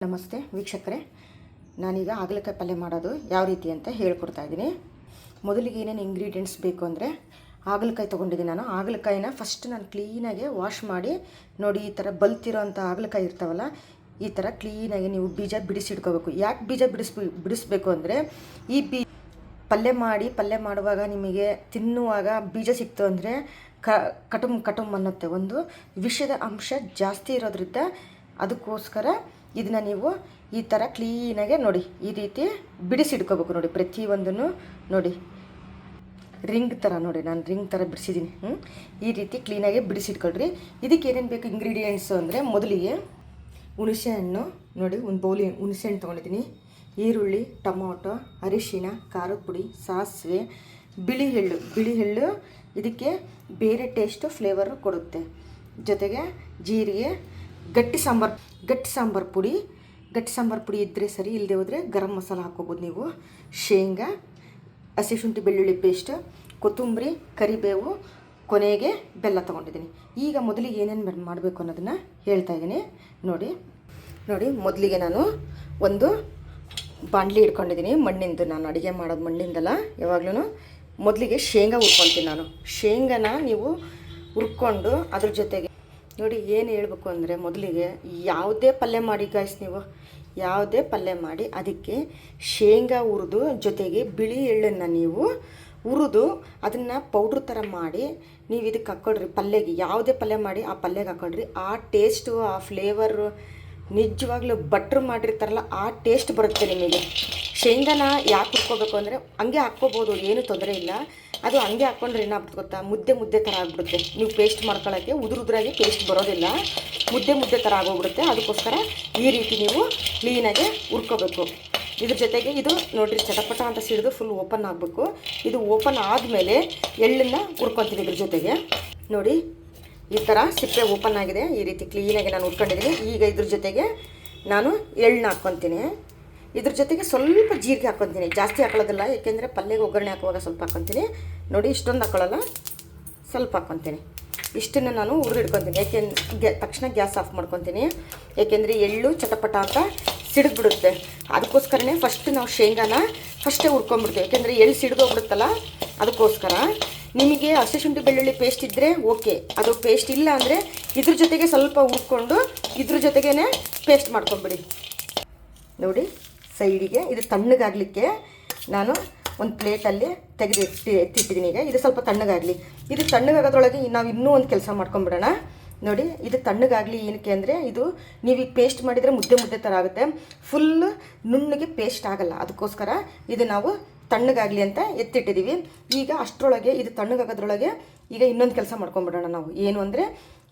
ನಮಸ್ತೆ ವೀಕ್ಷಕರೇ, ನಾನೀಗ ಹಾಗಲಕಾಯಿ ಪಲ್ಯ ಮಾಡೋದು ಯಾವ ರೀತಿ ಅಂತ ಹೇಳ್ಕೊಡ್ತಾ ಇದ್ದೀನಿ. ಮೊದಲಿಗೆ ಏನೇನು ಇಂಗ್ರೀಡಿಯೆಂಟ್ಸ್ ಬೇಕು ಅಂದರೆ, ಹಾಗಲಕಾಯಿ ತೊಗೊಂಡಿದ್ದೀನಿ. ನಾನು ಹಾಗಲಕಾಯಿನ ಫಸ್ಟ್ ನಾನು ಕ್ಲೀನಾಗಿ ವಾಶ್ ಮಾಡಿ ನೋಡಿ, ಈ ಥರ ಬಲ್ತಿರೋ ಅಂಥ ಹಾಗಲಕಾಯಿ ಇರ್ತಾವಲ್ಲ, ಈ ಥರ ಕ್ಲೀನಾಗಿ ನೀವು ಬೀಜ ಬಿಡಿಸಿಡ್ಕೋಬೇಕು. ಯಾಕೆ ಬೀಜ ಬಿಡಿಸ್ಬೇಕು ಅಂದರೆ, ಈ ಪಲ್ಯ ಮಾಡುವಾಗ ನಿಮಗೆ ತಿನ್ನುವಾಗ ಬೀಜ ಸಿಕ್ತು ಅಂದರೆ ಕಟುಮ್ ಅನ್ನುತ್ತೆ. ಒಂದು ವಿಷದ ಅಂಶ ಜಾಸ್ತಿ ಇರೋದ್ರಿಂದ ಅದಕ್ಕೋಸ್ಕರ ಇದನ್ನು ನೀವು ಈ ಥರ ಕ್ಲೀನಾಗೆ ನೋಡಿ ಈ ರೀತಿ ಬಿಡಿಸಿಡ್ಕೋಬೇಕು. ನೋಡಿ ಪ್ರತಿಯೊಂದನ್ನು ನೋಡಿ ರಿಂಗ್ ಥರ ನೋಡಿ, ನಾನು ರಿಂಗ್ ಥರ ಬಿಡಿಸಿದ್ದೀನಿ. ಈ ರೀತಿ ಕ್ಲೀನಾಗಿ ಬಿಡಿಸಿಟ್ಕೊಳ್ರಿ. ಇದಕ್ಕೆ ಏನೇನು ಬೇಕು ಇಂಗ್ರೀಡಿಯೆಂಟ್ಸು ಅಂದರೆ, ಮೊದಲಿಗೆ ಹುಣಸೆ ಹಣ್ಣು ನೋಡಿ, ಒಂದು ಬೌಲಿ ಹುಣಸೆ ಹಣ್ಣು ತೊಗೊಂಡಿದ್ದೀನಿ. ಈರುಳ್ಳಿ, ಟೊಮೊಟೊ, ಅರಿಶಿಣ, ಖಾರದ ಪುಡಿ, ಸಾಸಿವೆ, ಬಿಳಿ ಎಳ್ಳು ಇದಕ್ಕೆ ಬೇರೆ ಟೇಸ್ಟು ಫ್ಲೇವರು ಕೊಡುತ್ತೆ. ಜೊತೆಗೆ ಜೀರಿಗೆ, ಗಟ್ಟಿ ಸಾಂಬಾರು ಪುಡಿ ಇದ್ದರೆ ಸರಿ, ಇಲ್ಲದೆ ಹೋದರೆ ಗರಂ ಮಸಾಲ ಹಾಕ್ಕೋಬೋದು ನೀವು. ಶೇಂಗಾ, ಹಸಿಶುಂಠಿ ಬೆಳ್ಳುಳ್ಳಿ ಪೇಸ್ಟ್, ಕೊತ್ತಂಬರಿ, ಕರಿಬೇವು, ಕೊನೆಗೆ ಬೆಲ್ಲ ತೊಗೊಂಡಿದ್ದೀನಿ. ಈಗ ಮೊದಲಿಗೆ ಏನೇನು ಮಾಡಬೇಕು ಅನ್ನೋದನ್ನು ಹೇಳ್ತಾ ಇದ್ದೀನಿ. ನೋಡಿ ಮೊದಲಿಗೆ ನಾನು ಒಂದು ಬಾಣಲಿ ಇಟ್ಕೊಂಡಿದ್ದೀನಿ, ಮಣ್ಣಿಂದು. ನಾನು ಅಡುಗೆ ಮಾಡೋದು ಮಣ್ಣಿಂದಲ್ಲ ಯಾವಾಗಲೂ. ಮೊದಲಿಗೆ ಶೇಂಗಾ ಹುರ್ಕೊತೀನಿ ನಾನು. ಶೇಂಗಾನ ನೀವು ಹುರ್ಕೊಂಡು ಅದ್ರ ಜೊತೆಗೆ ನೋಡಿ ಏನು ಹೇಳ್ಬೇಕು ಅಂದರೆ, ಮೊದಲಿಗೆ ಯಾವುದೇ ಪಲ್ಯ ಮಾಡಿ ಗಾಯ್ಸ್, ನೀವು ಯಾವುದೇ ಪಲ್ಯ ಮಾಡಿ ಅದಕ್ಕೆ ಶೇಂಗಾ ಹುರಿದು ಜೊತೆಗೆ ಬಿಳಿ ಎಳ್ಳನ್ನು ನೀವು ಹುರಿದು ಅದನ್ನು ಪೌಡ್ರ್ ಥರ ಮಾಡಿ ನೀವು ಇದಕ್ಕೆ ಹಾಕ್ಕೊಳ್ರಿ. ಪಲ್ಯಗೆ ಯಾವುದೇ ಪಲ್ಯ ಮಾಡಿ ಆ ಪಲ್ಯಗೆ ಹಾಕ್ಕೊಳ್ರಿ. ಆ ಟೇಸ್ಟು, ಆ ಫ್ಲೇವರು ನಿಜವಾಗ್ಲೂ ಭಟ್ರು ಮಾಡಿರ್ತಾರಲ್ಲ ಆ ಟೇಸ್ಟ್ ಬರುತ್ತೆ ನಿಮಗೆ. ಶೇಂಗಾನ ಯಾಕೆ ಹುರ್ಕೋಬೇಕು ಅಂದರೆ, ಹಂಗೆ ಹಾಕ್ಕೋಬೋದು, ಏನೂ ತೊಂದರೆ ಇಲ್ಲ. ಅದು ಹಂಗೆ ಹಾಕ್ಕೊಂಡ್ರೆ ಏನಾಗ್ಬಿಟ್ಟು ಗೊತ್ತಾ, ಮುದ್ದೆ ಥರ ಆಗಿಬಿಡುತ್ತೆ. ನೀವು ಪೇಸ್ಟ್ ಮಾಡ್ಕೊಳ್ಳೋಕ್ಕೆ ಉದುರಾಗಿ ಪೇಸ್ಟ್ ಬರೋದಿಲ್ಲ, ಮುದ್ದೆ ಥರ ಆಗೋಗ್ಬಿಡುತ್ತೆ. ಅದಕ್ಕೋಸ್ಕರ ಈ ರೀತಿ ನೀವು ಕ್ಲೀನಾಗಿ ಹುರ್ಕೋಬೇಕು. ಇದ್ರ ಜೊತೆಗೆ ಇದು ನೋಡಿರಿ, ಚಟಪಟ ಅಂತ ಸಿಡಿದು ಫುಲ್ ಓಪನ್ ಆಗಬೇಕು. ಇದು ಓಪನ್ ಆದಮೇಲೆ ಎಳ್ಳನ್ನು ಹುರ್ಕೊತೀನಿ. ಇದ್ರ ಜೊತೆಗೆ ನೋಡಿ ಈ ಥರ ಸಿಪ್ಪೆ ಓಪನ್ ಆಗಿದೆ, ಈ ರೀತಿ ಕ್ಲೀನಾಗಿ ನಾನು ಹುರ್ಕೊಂಡಿದ್ದೀನಿ. ಈಗ ಇದ್ರ ಜೊತೆಗೆ ನಾನು ಎಳ್ಳನ್ನ ಹಾಕ್ಕೊತೀನಿ. ಇದ್ರ ಜೊತೆಗೆ ಸ್ವಲ್ಪ ಜೀರಿಗೆ ಹಾಕ್ಕೊತೀನಿ, ಜಾಸ್ತಿ ಹಾಕೊಳ್ಳೋದಿಲ್ಲ, ಏಕೆಂದರೆ ಪಲ್ಯಗೆ ಒಗ್ಗರಣೆ ಹಾಕುವಾಗ ಸ್ವಲ್ಪ ಹಾಕ್ಕೊತೀನಿ. ನೋಡಿ ಇಷ್ಟೊಂದು ಹಾಕ್ಕೊಳ್ಳಲ್ಲ, ಸ್ವಲ್ಪ ಹಾಕ್ಕೊತೀನಿ. ಇಷ್ಟನ್ನು ನಾನು ಹುರಿದಿಡ್ಕೊತೀನಿ. ಏಕೆಂದ್ರೆ ತಕ್ಷಣ ಗ್ಯಾಸ್ ಆಫ್ ಮಾಡ್ಕೊತೀನಿ, ಏಕೆಂದರೆ ಎಳ್ಳು ಚಟಪಟ ಅಂತ ಸಿಡಿದ್ಬಿಡುತ್ತೆ. ಅದಕ್ಕೋಸ್ಕರನೇ ಫಸ್ಟ್ ನಾವು ಶೇಂಗಾನ ಫಸ್ಟೇ ಹುರ್ಕೊಂಡ್ಬಿಡ್ತೀವಿ, ಏಕೆಂದರೆ ಎಳ್ಳು ಸಿಡಿದೋಗ್ಬಿಡುತ್ತಲ್ಲ. ಅದಕ್ಕೋಸ್ಕರ ನಿಮಗೆ ಹಸಿಶುಂಠಿ ಬೆಳ್ಳುಳ್ಳಿ ಪೇಸ್ಟ್ ಇದ್ದರೆ ಓಕೆ, ಅದು ಪೇಸ್ಟ್ ಇಲ್ಲ ಅಂದರೆ ಇದ್ರ ಜೊತೆಗೆ ಸ್ವಲ್ಪ ಹುರ್ಕೊಂಡು ಇದ್ರ ಜೊತೆಗೇ ಪೇಸ್ಟ್ ಮಾಡ್ಕೊಂಬಿಡಿ. ನೋಡಿ ಸೈಡಿಗೆ ಇದು ತಣ್ಣಗಾಗಲಿಕ್ಕೆ ನಾನು ಒಂದು ಪ್ಲೇಟಲ್ಲಿ ಎತ್ತಿಟ್ಟಿದ್ದೀನಿ. ಈಗ ಇದು ಸ್ವಲ್ಪ ತಣ್ಣಗಾಗಲಿ. ಇದು ತಣ್ಣಗಾಗೋದ್ರೊಳಗೆ ನಾವು ಇನ್ನೂ ಒಂದು ಕೆಲಸ ಮಾಡ್ಕೊಂಬಿಡೋಣ. ನೋಡಿ ಇದು ತಣ್ಣಗಾಗಲಿ. ಏನಕ್ಕೆ ಅಂದರೆ, ಇದು ನೀವು ಈಗ ಪೇಸ್ಟ್ ಮಾಡಿದರೆ ಮುದ್ದೆ ಥರ ಆಗುತ್ತೆ, ಫುಲ್ ನುಣ್ಣಗೆ ಪೇಸ್ಟ್ ಆಗಲ್ಲ. ಅದಕ್ಕೋಸ್ಕರ ಇದು ನಾವು ತಣ್ಣಗಾಗಲಿ ಅಂತ ಎತ್ತಿಟ್ಟಿದ್ದೀವಿ. ಈಗ ಅಷ್ಟರೊಳಗೆ ಇದು ತಣ್ಣಗಾಗೋದ್ರೊಳಗೆ ಈಗ ಇನ್ನೊಂದು ಕೆಲಸ ಮಾಡ್ಕೊಂಬಿಡೋಣ ನಾವು. ಏನು ಅಂದರೆ,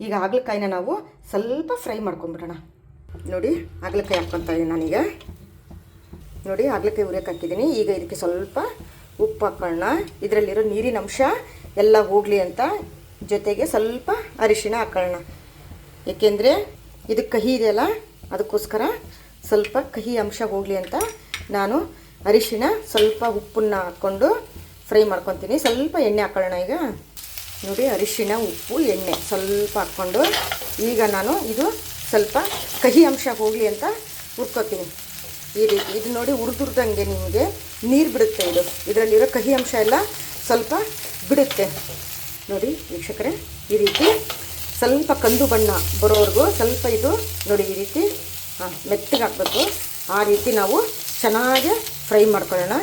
ಈಗ ಹಾಗಲಕಾಯಿನ ನಾವು ಸ್ವಲ್ಪ ಫ್ರೈ ಮಾಡ್ಕೊಂಬಿಡೋಣ. ನೋಡಿ ಹಾಗಲಕಾಯಿ ಹಾಕ್ಕೊತಾ ಇದ್ದೀನಿ ನಾನೀಗ. ನೋಡಿ ಹಾಗಲಕಾಯಿ ಉರಿಯೋಕೆ ಹಾಕಿದ್ದೀನಿ. ಈಗ ಇದಕ್ಕೆ ಸ್ವಲ್ಪ ಉಪ್ಪು ಹಾಕೋಣ, ಇದರಲ್ಲಿರೋ ನೀರಿನ ಅಂಶ ಎಲ್ಲ ಹೋಗಲಿ ಅಂತ. ಜೊತೆಗೆ ಸ್ವಲ್ಪ ಅರಿಶಿಣ ಹಾಕೋಣ, ಏಕೆಂದರೆ ಇದು ಕಹಿ ಇದೆಯಲ್ಲ, ಅದಕ್ಕೋಸ್ಕರ ಸ್ವಲ್ಪ ಕಹಿ ಅಂಶ ಹೋಗಲಿ ಅಂತ ನಾನು ಅರಿಶಿಣ ಸ್ವಲ್ಪ ಉಪ್ಪನ್ನ ಹಾಕ್ಕೊಂಡು ಫ್ರೈ ಮಾಡ್ಕೊತೀನಿ. ಸ್ವಲ್ಪ ಎಣ್ಣೆ ಹಾಕೊಳ್ಳೋಣ. ಈಗ ನೋಡಿ ಅರಿಶಿಣ, ಉಪ್ಪು, ಎಣ್ಣೆ ಸ್ವಲ್ಪ ಹಾಕ್ಕೊಂಡು ಈಗ ನಾನು ಇದು ಸ್ವಲ್ಪ ಕಹಿ ಅಂಶ ಹೋಗಲಿ ಅಂತ ಹುರ್ಕೋತೀನಿ. ಈ ರೀತಿ ಇದು ನೋಡಿ ಹುರಿದಂಗೆ ನಿಮಗೆ ನೀರು ಬಿಡುತ್ತೆ. ಇದರಲ್ಲಿರೋ ಕಹಿ ಅಂಶ ಎಲ್ಲ ಸ್ವಲ್ಪ ಬಿಡುತ್ತೆ. ನೋಡಿ ವೀಕ್ಷಕರೇ, ಈ ರೀತಿ ಸ್ವಲ್ಪ ಕಂದು ಬಣ್ಣ ಬರೋವರೆಗೂ ಸ್ವಲ್ಪ ಇದು ನೋಡಿ ಈ ರೀತಿ ಮೆತ್ತಗೆ ಹಾಕಬೇಕು. ಆ ರೀತಿ ನಾವು ಚೆನ್ನಾಗಿ ಫ್ರೈ ಮಾಡ್ಕೊಳ್ಳೋಣ.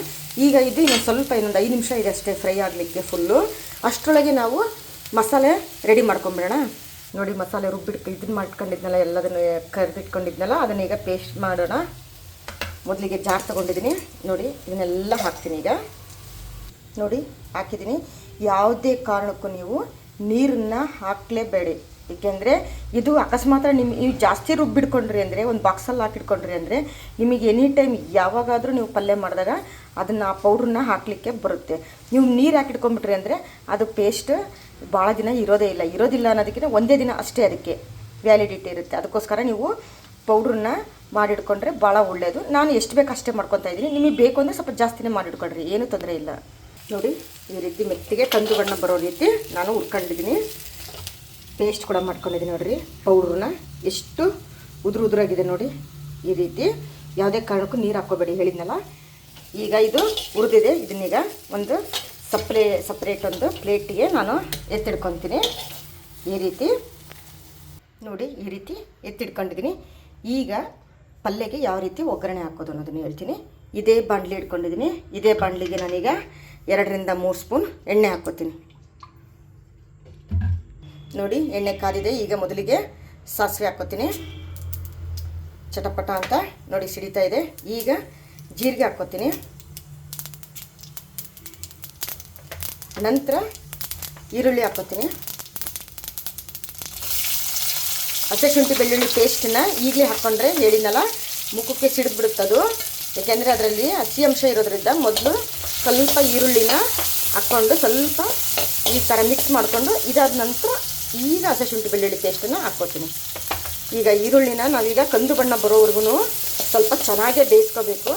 ಈಗ ಇದು ಇನ್ನೊಂದು 5 ನಿಮಿಷ ಇದೆ ಅಷ್ಟೇ ಫ್ರೈ ಆಗಲಿಕ್ಕೆ ಫುಲ್ಲು. ಅಷ್ಟರೊಳಗೆ ನಾವು ಮಸಾಲೆ ರೆಡಿ ಮಾಡ್ಕೊಂಬಿಡೋಣ. ನೋಡಿ ಮಸಾಲೆ ಇದನ್ನು ಮಾಡ್ಕೊಂಡಿದ್ನಲ್ಲ, ಎಲ್ಲದನ್ನು ಕರೆದಿಟ್ಕೊಂಡಿದ್ನಲ್ಲ, ಅದನ್ನ ಈಗ ಪೇಸ್ಟ್ ಮಾಡೋಣ. ಮೊದಲಿಗೆ ಜಾರ್ ತೊಗೊಂಡಿದ್ದೀನಿ. ನೋಡಿ ಇದನ್ನೆಲ್ಲ ಹಾಕ್ತೀನಿ. ಈಗ ನೋಡಿ ಹಾಕಿದ್ದೀನಿ. ಯಾವುದೇ ಕಾರಣಕ್ಕೂ ನೀವು ನೀರನ್ನು ಹಾಕಲೇಬೇಡಿ, ಏಕೆಂದರೆ ಇದು ಅಕಸ್ಮಾತ್ ನೀವು ಜಾಸ್ತಿ ರುಬ್ಬಿಡ್ಕೊಂಡ್ರಿ ಅಂದರೆ, ಒಂದು ಬಾಕ್ಸಲ್ಲಿ ಹಾಕಿಟ್ಕೊಂಡ್ರಿ ಅಂದರೆ, ನಿಮಗೆ ಎನಿ ಟೈಮ್ ಯಾವಾಗಾದರೂ ನೀವು ಪಲ್ಯ ಮಾಡಿದಾಗ ಅದನ್ನು ಆ ಪೌಡ್ರನ್ನ ಹಾಕಲಿಕ್ಕೆ ಬರುತ್ತೆ. ನೀವು ನೀರು ಹಾಕಿಟ್ಕೊಂಡ್ಬಿಟ್ರಿ ಅಂದರೆ ಅದು ಪೇಸ್ಟ್ ಭಾಳ ದಿನ ಇರೋದಿಲ್ಲ ಅನ್ನೋದಕ್ಕಿಂತ ಒಂದೇ ದಿನ ಅಷ್ಟೇ ಅದಕ್ಕೆ ವ್ಯಾಲಿಡಿಟಿ ಇರುತ್ತೆ. ಅದಕ್ಕೋಸ್ಕರ ನೀವು ಪೌಡ್ರನ್ನ ಮಾಡಿಟ್ಕೊಂಡ್ರೆ ಭಾಳ ಒಳ್ಳೆಯದು. ನಾನು ಎಷ್ಟು ಬೇಕು ಅಷ್ಟೇ ಮಾಡ್ಕೊತಾ ಇದ್ದೀನಿ. ನಿಮಗೆ ಬೇಕು ಅಂದರೆ ಸ್ವಲ್ಪ ಜಾಸ್ತಿನೇ ಮಾಡಿಟ್ಕೊಳ್ರಿ, ಏನೂ ತೊಂದರೆ ಇಲ್ಲ. ನೋಡಿ ಈ ರೀತಿ ಮೆತ್ತಿಗೆ ಕಂದು ಬಣ್ಣ ಬರೋ ರೀತಿ ನಾನು ಹುರ್ಕೊಂಡಿದ್ದೀನಿ. ಪೇಸ್ಟ್ ಕೂಡ ಮಾಡ್ಕೊಂಡಿದ್ದೀನಿ ನೋಡಿರಿ. ಪೌಡ್ರನ್ನ ಎಷ್ಟು ಉದುರಾಗಿದೆ ನೋಡಿ. ಈ ರೀತಿ ಯಾವುದೇ ಕಾರಣಕ್ಕೂ ನೀರು ಹಾಕ್ಕೋಬೇಡಿ, ಹೇಳಿದ್ನಲ್ಲ. ಈಗ ಇದು ಹುರಿದಿದೆ, ಇದನ್ನೀಗ ಒಂದು ಸಪ್ರೇಟ್ ಒಂದು ಪ್ಲೇಟಿಗೆ ನಾನು ಎತ್ತಿಡ್ಕೊತೀನಿ. ಈ ರೀತಿ ನೋಡಿ, ಈ ರೀತಿ ಎತ್ತಿಡ್ಕೊಂಡಿದ್ದೀನಿ. ಈಗ ಪಲ್ಯಗೆ ಯಾವ ರೀತಿ ಒಗ್ಗರಣೆ ಹಾಕೋದು ಅನ್ನೋದನ್ನು ಹೇಳ್ತೀನಿ. ಇದೇ ಬಾಣಲಿ ಇಟ್ಕೊಂಡಿದ್ದೀನಿ. ಇದೇ ಬಾಣಲಿಗೆ ನಾನೀಗ 2 ರಿಂದ 3 ಸ್ಪೂನ್ ಎಣ್ಣೆ ಹಾಕ್ಕೋತೀನಿ. ನೋಡಿ, ಎಣ್ಣೆ ಕಾದಿದೆ. ಈಗ ಮೊದಲಿಗೆ ಸಾಸಿವೆ ಹಾಕ್ಕೋತೀನಿ. ಚಟಪಟ ಅಂತ ನೋಡಿ ಸಿಡಿತಾ ಇದೆ. ಈಗ ಜೀರಿಗೆ ಹಾಕ್ಕೋತೀನಿ. ನಂತರ ಈರುಳ್ಳಿ ಹಾಕ್ಕೋತೀನಿ. ಹಸಿ ಶುಂಠಿ ಬೆಳ್ಳುಳ್ಳಿ ಪೇಸ್ಟನ್ನ ಈಗಲೇ ಹಾಕ್ಕೊಂಡ್ರೆ ಹೇಳಿದ್ನಲ್ಲ ಮುಖಕ್ಕೆ ಸಿಡಿದ್ಬಿಡುತ್ತದು. ಏಕೆಂದರೆ ಅದರಲ್ಲಿ ಹಸಿ ಅಂಶ ಇರೋದ್ರಿಂದ ಮೊದಲು ಸ್ವಲ್ಪ ಈರುಳ್ಳಿನ ಹಾಕ್ಕೊಂಡು ಸ್ವಲ್ಪ ಈ ಥರ ಮಿಕ್ಸ್ ಮಾಡಿಕೊಂಡು ಇದಾದ ನಂತರ ಈಗ ಹಸಿ ಶುಂಠಿ ಬೆಳ್ಳುಳ್ಳಿ ಪೇಸ್ಟನ್ನು ಹಾಕ್ಕೋತೀನಿ. ಈಗ ಈರುಳ್ಳಿನ ನಾವೀಗ ಕಂದು ಬಣ್ಣ ಬರೋವರೆಗೂ ಸ್ವಲ್ಪ ಚೆನ್ನಾಗೇ ಬೇಯಿಸ್ಕೋಬೇಕು.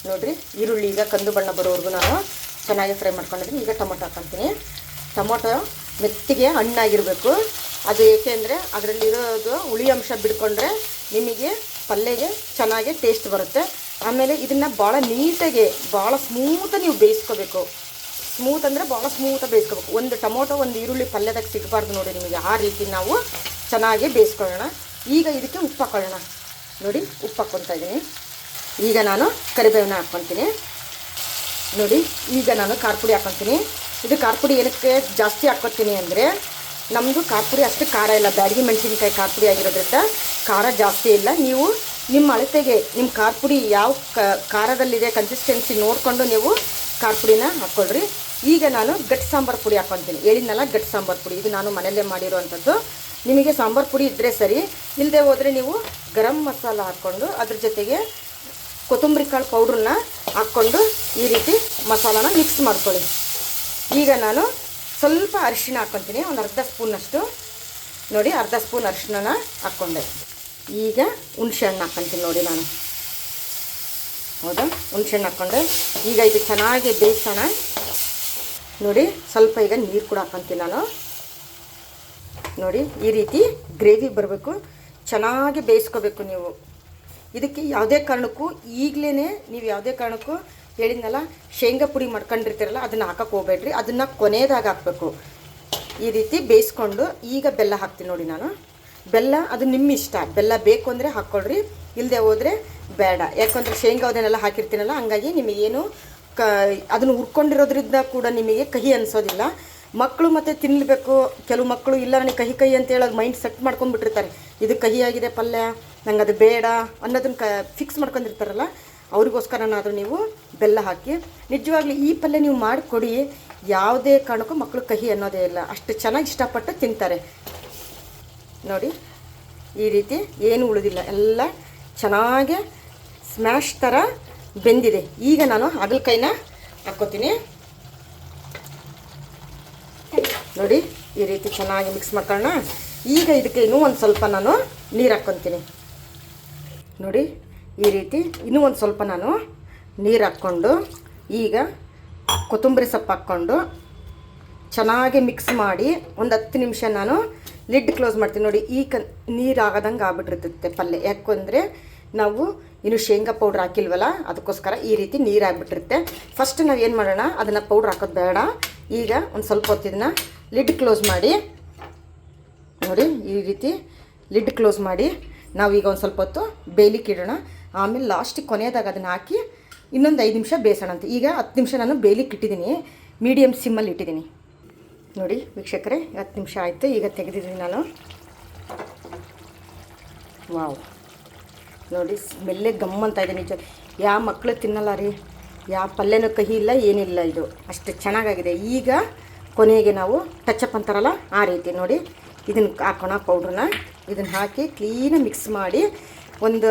ನೋಡಿರಿ, ಈರುಳ್ಳಿ ಈಗ ಕಂದು ಬಣ್ಣ ಬರೋವರೆಗೂ ನಾನು ಚೆನ್ನಾಗಿ ಫ್ರೈ ಮಾಡ್ಕೊಂಡಿದ್ದೀನಿ. ಈಗ ಟೊಮೊಟೊ ಹಾಕ್ಕೊತೀನಿ. ಟೊಮೊಟೊ ಮೆತ್ತಿಗೆ ಹಣ್ಣಾಗಿರಬೇಕು. ಅದು ಏಕೆಂದರೆ ಅದರಲ್ಲಿರೋದು ಹುಳಿ ಅಂಶ ಬಿಡ್ಕೊಂಡ್ರೆ ನಿಮಗೆ ಪಲ್ಯಗೆ ಚೆನ್ನಾಗಿ ಟೇಸ್ಟ್ ಬರುತ್ತೆ. ಆಮೇಲೆ ಇದನ್ನು ಭಾಳ ನೀಟಾಗಿ ಭಾಳ ಸ್ಮೂತಾಗಿ ನೀವು ಬೇಯಿಸ್ಕೋಬೇಕು. ಸ್ಮೂತ್ ಅಂದರೆ ಭಾಳ ಸ್ಮೂತಾಗಿ ಬೇಯಿಸ್ಕೋಬೇಕು. ಒಂದು ಟೊಮೊಟೊ ಒಂದು ಈರುಳ್ಳಿ ಪಲ್ಯದಾಗ ಸಿಗಬಾರ್ದು ನೋಡಿ ನಿಮಗೆ. ಆ ರೀತಿ ನಾವು ಚೆನ್ನಾಗಿ ಬೇಯಿಸ್ಕೊಳ್ಳೋಣ. ಈಗ ಇದಕ್ಕೆ ಉಪ್ಪು ಹಾಕೊಳ್ಳೋಣ. ನೋಡಿ, ಉಪ್ಪು ಹಾಕ್ಕೊತಾ ಇದ್ದೀನಿ. ಈಗ ನಾನು ಕರಿಬೇವನ್ನ ಹಾಕ್ಕೊತೀನಿ. ನೋಡಿ, ಈಗ ನಾನು ಖಾರ ಪುಡಿ ಹಾಕ್ಕೊತೀನಿ. ಇದು ಖಾರ ಪುಡಿ ಏನಕ್ಕೆ ಜಾಸ್ತಿ ಹಾಕ್ಕೊತೀನಿ ಅಂದರೆ ನಮ್ಮದು ಖಾರ ಪುಡಿ ಅಷ್ಟು ಖಾರ ಇಲ್ಲ. ಬ್ಯಾಡಗಿ ಮೆಣಸಿನ್ಕಾಯಿ ಖಾರ ಪುಡಿ ಆಗಿರೋದ್ರಿಂದ ಖಾರ ಜಾಸ್ತಿ ಇಲ್ಲ. ನೀವು ನಿಮ್ಮ ಅಳತೆಗೆ ನಿಮ್ಮ ಖಾರ ಪುಡಿ ಯಾವ ಖಾರದಲ್ಲಿದೆ ಕನ್ಸಿಸ್ಟೆನ್ಸಿ ನೋಡಿಕೊಂಡು ನೀವು ಖಾರ ಪುಡಿನ ಹಾಕ್ಕೊಳ್ರಿ. ಈಗ ನಾನು ಗಟ್ಟಿ ಸಾಂಬಾರು ಪುಡಿ ಹಾಕ್ಕೊತೀನಿ. ಹೇಳಿದ್ನಲ್ಲ, ಗಟ್ಟಿ ಸಾಂಬಾರು ಪುಡಿ ಇದು ನಾನು ಮನೆಯಲ್ಲೇ ಮಾಡಿರೋವಂಥದ್ದು. ನಿಮಗೆ ಸಾಂಬಾರು ಪುಡಿ ಇದ್ದರೆ ಸರಿ, ಇಲ್ಲದೆ ಹೋದರೆ ನೀವು ಗರಂ ಮಸಾಲ ಹಾಕ್ಕೊಂಡು ಅದ್ರ ಜೊತೆಗೆ ಕೊತ್ತಂಬರಿ ಕಾಳು ಪೌಡ್ರನ್ನ ಹಾಕ್ಕೊಂಡು ಈ ರೀತಿ ಮಸಾಲಾನ ಮಿಕ್ಸ್ ಮಾಡ್ಕೊಳ್ಳಿ. ಈಗ ನಾನು ಸ್ವಲ್ಪ ಅರಿಶಿಣ ಹಾಕ್ಕೊತೀನಿ, ಒಂದು ಅರ್ಧ ಸ್ಪೂನಷ್ಟು. ನೋಡಿ, ಅರ್ಧ ಸ್ಪೂನ್ ಅರಿಶಿಣ ಹಾಕ್ಕೊಂಡೆ. ಈಗ ಹುಣಸೆ ಹಣ್ಣು ಹಾಕ್ಕೊತೀನಿ. ನೋಡಿ, ನಾನು ಹೌದಾ ಹುಣಸೆ ಹಣ್ಣು ಹಾಕ್ಕೊಂಡೆ. ಈಗ ಇದು ಚೆನ್ನಾಗಿ ಬೇಯಿಸೋಣ. ನೋಡಿ, ಸ್ವಲ್ಪ ಈಗ ನೀರು ಕೂಡ ಹಾಕ್ಕೊತೀನಿ ನಾನು. ನೋಡಿ, ಈ ರೀತಿ ಗ್ರೇವಿ ಬರಬೇಕು. ಚೆನ್ನಾಗಿ ಬೇಯಿಸ್ಕೋಬೇಕು ನೀವು. ಇದಕ್ಕೆ ಯಾವುದೇ ಕಾರಣಕ್ಕೂ ಈಗಲೇ ನೀವು ಯಾವುದೇ ಕಾರಣಕ್ಕೂ ಹೇಳಿದ್ನಲ್ಲ, ಶೇಂಗಾ ಪುಡಿ ಮಾಡ್ಕೊಂಡಿರ್ತೀರಲ್ಲ ಅದನ್ನು ಹಾಕಕ್ಕೆ ಹೋಗ್ಬೇಡ್ರಿ. ಅದನ್ನು ಕೊನೆಯದಾಗ ಹಾಕಬೇಕು. ಈ ರೀತಿ ಬೇಯಿಸ್ಕೊಂಡು ಈಗ ಬೆಲ್ಲ ಹಾಕ್ತೀನಿ. ನೋಡಿ, ನಾನು ಬೆಲ್ಲ ಅದು ನಿಮ್ಮ ಇಷ್ಟ. ಬೆಲ್ಲ ಬೇಕು ಅಂದರೆ ಹಾಕ್ಕೊಳ್ರಿ, ಇಲ್ಲದೆ ಹೋದರೆ ಬೇಡ. ಯಾಕಂದರೆ ಶೇಂಗಾ ಅದನ್ನೆಲ್ಲ ಹಾಕಿರ್ತೀನಲ್ಲ, ಹಂಗಾಗಿ ನಿಮಗೇನು ಅದನ್ನು ಹುರ್ಕೊಂಡಿರೋದ್ರಿಂದ ಕೂಡ ನಿಮಗೆ ಕಹಿ ಅನಿಸೋದಿಲ್ಲ. ಮಕ್ಕಳು ಮತ್ತು ತಿನ್ನಬೇಕು. ಕೆಲವು ಮಕ್ಕಳು ಇಲ್ಲ ನನಗೆ ಕಹಿ ಅಂತ ಹೇಳೋದು ಮೈಂಡ್ ಸೆಟ್ ಮಾಡ್ಕೊಂಡ್ಬಿಟ್ಟಿರ್ತಾರೆ. ಇದು ಕಹಿಯಾಗಿದೆ ಪಲ್ಯ, ನಂಗೆ ಅದು ಬೇಡ ಅನ್ನೋದನ್ನು ಫಿಕ್ಸ್ ಮಾಡ್ಕೊಂಡಿರ್ತಾರಲ್ಲ, ಅವ್ರಿಗೋಸ್ಕರನಾದರೂ ನೀವು ಬೆಲ್ಲ ಹಾಕಿ. ನಿಜವಾಗ್ಲೂ ಈ ಪಲ್ಯ ನೀವು ಮಾಡಿಕೊಡಿ, ಯಾವುದೇ ಕಾರಣಕ್ಕೂ ಮಕ್ಕಳು ಕಹಿ ಅನ್ನೋದೇ ಇಲ್ಲ. ಅಷ್ಟು ಚೆನ್ನಾಗಿ ಇಷ್ಟಪಟ್ಟು ತಿಂತಾರೆ. ನೋಡಿ, ಈ ರೀತಿ ಏನು ಉಳಿದಿಲ್ಲ, ಎಲ್ಲ ಚೆನ್ನಾಗಿ ಸ್ಮ್ಯಾಶ್ ಥರ ಬೆಂದಿದೆ. ಈಗ ನಾನು ಹಾಗಲಕಾಯಿನ ಹಾಕ್ಕೋತೀನಿ. ನೋಡಿ, ಈ ರೀತಿ ಚೆನ್ನಾಗಿ ಮಿಕ್ಸ್ ಮಾಡ್ಕೊಳ್ಳೋಣ. ಈಗ ಇದಕ್ಕೆ ಇನ್ನೂ ಒಂದು ಸ್ವಲ್ಪ ನಾನು ನೀರು ಹಾಕ್ಕೊತೀನಿ. ನೋಡಿ, ಈ ರೀತಿ ಇನ್ನೂ ಒಂದು ಸ್ವಲ್ಪ ನಾನು ನೀರು ಹಾಕ್ಕೊಂಡು ಈಗ ಕೊತ್ತಂಬರಿ ಸೊಪ್ಪು ಹಾಕ್ಕೊಂಡು ಚೆನ್ನಾಗಿ ಮಿಕ್ಸ್ ಮಾಡಿ ಒಂದು 10 ನಿಮಿಷ ನಾನು ಲಿಡ್ ಕ್ಲೋಸ್ ಮಾಡ್ತೀನಿ. ನೋಡಿ, ಈ ನೀರು ಆಗದಂಗೆ ಆಗ್ಬಿಟ್ಟಿರ್ತೈತೆ ಪಲ್ಯ. ಯಾಕೆಂದರೆ ನಾವು ಇನ್ನು ಶೇಂಗಾ ಪೌಡ್ರ್ ಹಾಕಿಲ್ವಲ್ಲ, ಅದಕ್ಕೋಸ್ಕರ ಈ ರೀತಿ ನೀರು ಆಗಿಬಿಟ್ಟಿರುತ್ತೆ. ಫಸ್ಟ್ ನಾವು ಏನು ಮಾಡೋಣ, ಅದನ್ನು ಪೌಡ್ರ್ ಹಾಕೋದು ಬೇಡ. ಈಗ ಒಂದು ಸ್ವಲ್ಪ ಹೊತ್ತಿದ್ದನ್ನ ಲಿಡ್ ಕ್ಲೋಸ್ ಮಾಡಿ. ನೋಡಿ, ಈ ರೀತಿ ಲಿಡ್ ಕ್ಲೋಸ್ ಮಾಡಿ ನಾವೀಗ ಒಂದು ಸ್ವಲ್ಪ ಹೊತ್ತು ಬೇಯಲಿಕ್ಕೆ ಇಡೋಣ. ಆಮೇಲೆ ಲಾಸ್ಟಿಗೆ ಕೊನೆಯದಾಗ ಅದನ್ನು ಹಾಕಿ ಇನ್ನೊಂದು 5 ನಿಮಿಷ ಬೇಯಿಸೋಣ ಅಂತ. ಈಗ 10 ನಿಮಿಷ ನಾನು ಬೇಯಲಿಕ್ಕೆ ಇಟ್ಟಿದ್ದೀನಿ, ಮೀಡಿಯಮ್ ಸಿಮ್ಮಲ್ಲಿ ಇಟ್ಟಿದ್ದೀನಿ. ನೋಡಿ ವೀಕ್ಷಕರೇ, 10 ನಿಮಿಷ ಆಯಿತು. ಈಗ ತೆಗೆದಿದ್ದೀನಿ ನಾನು. ವಾವ್, ನೋಡಿ ಸ್ಮೆಲ್ಲೇ ಗಮ್ಮಂತ ಇದೆ ನಿಜ. ಯಾವ ಮಕ್ಕಳು ತಿನ್ನಲ್ಲ ರೀ, ಯಾವ ಪಲ್ಯನೂ ಕಹಿ ಇಲ್ಲ, ಏನಿಲ್ಲ. ಇದು ಅಷ್ಟು ಚೆನ್ನಾಗಾಗಿದೆ. ಈಗ ಕೊನೆಗೆ ನಾವು ಟಚಪ್ ಅಂತಾರಲ್ಲ ಆ ರೀತಿ ನೋಡಿ ಇದನ್ನು ಹಾಕೋಣ. ಪೌಡ್ರನ್ನ ಇದನ್ನು ಹಾಕಿ ಕ್ಲೀನಾಗಿ ಮಿಕ್ಸ್ ಮಾಡಿ ಒಂದು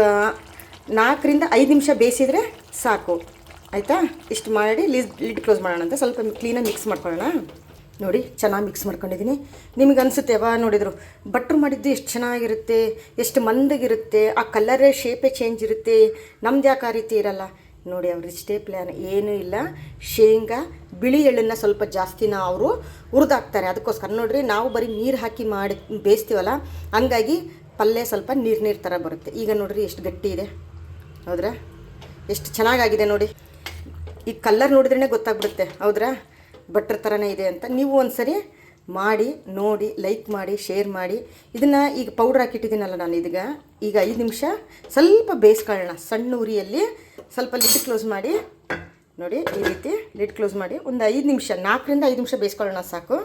4 ರಿಂದ 5 ನಿಮಿಷ ಬೇಯಿಸಿದರೆ ಸಾಕು. ಆಯಿತಾ? ಇಷ್ಟು ಮಾಡಿ ಲಿಡ್ ಕ್ಲೋಸ್ ಮಾಡೋಣ ಅಂತ ಸ್ವಲ್ಪ ಕ್ಲೀನಾಗಿ ಮಿಕ್ಸ್ ಮಾಡ್ಕೊಳ್ಳೋಣ. ನೋಡಿ, ಚೆನ್ನಾಗಿ ಮಿಕ್ಸ್ ಮಾಡ್ಕೊಂಡಿದ್ದೀನಿ. ನಿಮಗೆ ಅನಿಸುತ್ತೆ ಯಾವ ನೋಡಿದ್ರು ಬಟ್ರು ಮಾಡಿದ್ದು ಎಷ್ಟು ಚೆನ್ನಾಗಿರುತ್ತೆ, ಎಷ್ಟು ಮಂದಗಿರುತ್ತೆ, ಆ ಕಲರೇ ಶೇಪೇ ಚೇಂಜ್ ಇರುತ್ತೆ, ನಮ್ದು ಯಾಕೆ ಆ ರೀತಿ ಇರಲ್ಲ. ನೋಡಿ, ಅವ್ರಿಷ್ಟೇ ಪ್ಲ್ಯಾನ್, ಏನೂ ಇಲ್ಲ. ಶೇಂಗಾ ಬಿಳಿ ಎಳ್ಳನ್ನು ಸ್ವಲ್ಪ ಜಾಸ್ತಿನ ಅವರು ಹುರಿದಾಕ್ತಾರೆ. ಅದಕ್ಕೋಸ್ಕರ ನೋಡಿರಿ, ನಾವು ಬರೀ ನೀರು ಹಾಕಿ ಮಾಡಿ ಬೇಯಿಸ್ತೀವಲ್ಲ, ಹಂಗಾಗಿ ಪಲ್ಯ ಸ್ವಲ್ಪ ನೀರು ಥರ ಬರುತ್ತೆ. ಈಗ ನೋಡಿರಿ ಎಷ್ಟು ಗಟ್ಟಿ ಇದೆ, ಹೌದ್ರಾ? ಎಷ್ಟು ಚೆನ್ನಾಗಾಗಿದೆ ನೋಡಿ. ಈ ಕಲ್ಲರ್ ನೋಡಿದ್ರೇ ಗೊತ್ತಾಗ್ಬಿಡುತ್ತೆ, ಹೌದ್ರಾ, ಬಟ್ರ್ ಥರನೇ ಇದೆ ಅಂತ. ನೀವು ಒಂದು ಸರಿ ಮಾಡಿ ನೋಡಿ, ಲೈಕ್ ಮಾಡಿ, ಶೇರ್ ಮಾಡಿ. ಇದನ್ನು ಈಗ ಪೌಡ್ರ್ ಹಾಕಿಟ್ಟಿದ್ದೀನಲ್ಲ ನಾನು, ಈಗ 5 ನಿಮಿಷ ಸ್ವಲ್ಪ ಬೇಯಿಸ್ಕೊಳ್ಳೋಣ ಸಣ್ಣ ಉರಿಯಲ್ಲಿ. ಸ್ವಲ್ಪ ಲಿಡ್ ಕ್ಲೋಸ್ ಮಾಡಿ ನೋಡಿ, ಈ ರೀತಿ ಲಿಡ್ ಕ್ಲೋಸ್ ಮಾಡಿ ಒಂದು 5 ನಿಮಿಷ, 4 ರಿಂದ 5 ನಿಮಿಷ ಬೇಯಿಸ್ಕೊಳ್ಳೋಣ ಸಾಕು.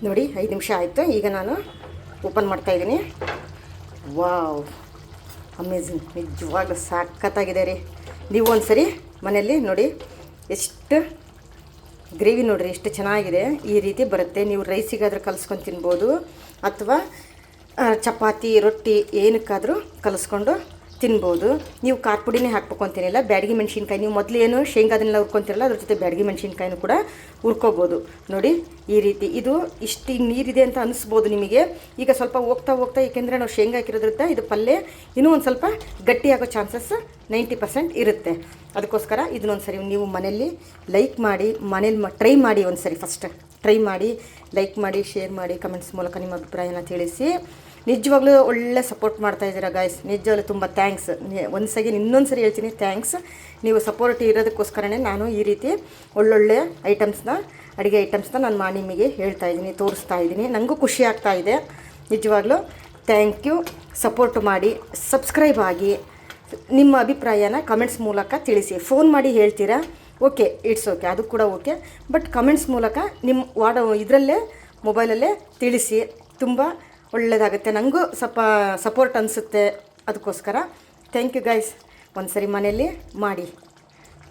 ನೋಡಿ 5 ನಿಮಿಷ ಆಯಿತು. ಈಗ ನಾನು ಓಪನ್ ಮಾಡ್ತಾಯಿದ್ದೀನಿ. ವಾವ್, ಅಮೇಝಿಂಗ್, ನಿಜವಾಗ್ಲೂ ಸಖತ್ತಾಗಿದೆ ರೀ. ನೀವು ಒಂದು ಸರಿ ಮನೆಯಲ್ಲಿ ನೋಡಿ, ಎಷ್ಟು ಗ್ರೇವಿ ನೋಡಿರಿ ಎಷ್ಟು ಚೆನ್ನಾಗಿದೆ. ಈ ರೀತಿ ಬರುತ್ತೆ. ನೀವು ರೈಸಿಗಾದರೂ ಕಲಿಸ್ಕೊಂಡು ತಿನ್ಬೋದು, ಅಥವಾ ಚಪಾತಿ ರೊಟ್ಟಿ ಏನಕ್ಕಾದರೂ ಕಲಿಸ್ಕೊಂಡು ತಿನ್ಬೋದು. ನೀವು ಖಾರ ಪುಡಿನೇ ಹಾಕ್ಬೇಕು ಅಂತೇನಿಲ್ಲ. ಬ್ಯಾಡಗಿ ಮೆಣಸಿನ್ಕಾಯಿ, ನೀವು ಮೊದಲು ಏನು ಶೇಂಗಾದನ್ನೆಲ್ಲ ಹುರ್ಕೊತಿರಲ್ಲ, ಅದ್ರ ಜೊತೆ ಬ್ಯಾಡಗಿ ಮೆಣಸಿನ್ಕಾಯಿನೂ ಕೂಡ ಹುರ್ಕೋಬೋದು. ನೋಡಿ ಈ ರೀತಿ. ಇದು ಇಷ್ಟು ನೀರಿದೆ ಅಂತ ಅನಿಸ್ಬೋದು ನಿಮಗೆ. ಈಗ ಸ್ವಲ್ಪ ಹೋಗ್ತಾ ಏಕೆಂದರೆ ನಾವು ಶೇಂಗಾ ಹಾಕಿರೋದ್ರಿಂದ ಇದು ಪಲ್ಯ ಇನ್ನೂ ಒಂದು ಸ್ವಲ್ಪ ಗಟ್ಟಿಯಾಗೋ ಚಾನ್ಸಸ್ 90% ಇರುತ್ತೆ. ಅದಕ್ಕೋಸ್ಕರ ಇದನ್ನೊಂದು ಸರಿ ನೀವು ಮನೆಯಲ್ಲಿ ಲೈಕ್ ಮಾಡಿ, ಮನೇಲಿ ಟ್ರೈ ಮಾಡಿ. ಒಂದು ಸರಿ ಫಸ್ಟ್ ಟ್ರೈ ಮಾಡಿ, ಲೈಕ್ ಮಾಡಿ, ಶೇರ್ ಮಾಡಿ, ಕಮೆಂಟ್ಸ್ ಮೂಲಕ ನಿಮ್ಮ ಅಭಿಪ್ರಾಯನ ತಿಳಿಸಿ. ನಿಜವಾಗ್ಲೂ ಒಳ್ಳೆ ಸಪೋರ್ಟ್ ಮಾಡ್ತಾಯಿದ್ದೀರಾ ಗಾಯ್ಸ್, ನಿಜವಾಗ್ಲೂ ತುಂಬ ಥ್ಯಾಂಕ್ಸ್. ಇನ್ನೊಂದು ಸರಿ ಹೇಳ್ತೀನಿ, ಥ್ಯಾಂಕ್ಸ್. ನೀವು ಸಪೋರ್ಟ್ ಇರೋದಕ್ಕೋಸ್ಕರನೇ ನಾನು ಈ ರೀತಿ ಒಳ್ಳೊಳ್ಳೆ ಅಡುಗೆ ಐಟಮ್ಸ್ನ ನಾನು ಮಾಡಿ ನಿಮಗೆ ಹೇಳ್ತಾಯಿದ್ದೀನಿ, ತೋರಿಸ್ತಾ ಇದ್ದೀನಿ. ನನಗೂ ಖುಷಿ ಆಗ್ತಾಯಿದೆ ನಿಜವಾಗ್ಲೂ. Thank you. ಸಪೋರ್ಟ್ ಮಾಡಿ, ಸಬ್ಸ್ಕ್ರೈಬ್ ಆಗಿ, ನಿಮ್ಮ ಅಭಿಪ್ರಾಯನ ಕಮೆಂಟ್ಸ್ ಮೂಲಕ ತಿಳಿಸಿ. ಫೋನ್ ಮಾಡಿ ಹೇಳ್ತೀರಾ, ಓಕೆ, ಇಟ್ಸ್ ಓಕೆ, ಅದು ಕೂಡ ಓಕೆ. ಬಟ್ ಕಮೆಂಟ್ಸ್ ಮೂಲಕ ನಿಮ್ಮ ಇದರಲ್ಲೇ ಮೊಬೈಲಲ್ಲೇ ತಿಳಿಸಿ, ತುಂಬ ಒಳ್ಳೆಯದಾಗುತ್ತೆ. ನನಗೂ ಸ್ವಲ್ಪ ಸಪೋರ್ಟ್ ಅನಿಸುತ್ತೆ. ಅದಕ್ಕೋಸ್ಕರ ಥ್ಯಾಂಕ್ ಯು ಗೈಸ್. ಒಂದು ಸರಿ ಮನೆಯಲ್ಲಿ ಮಾಡಿ.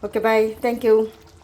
Okay, bye, thank you.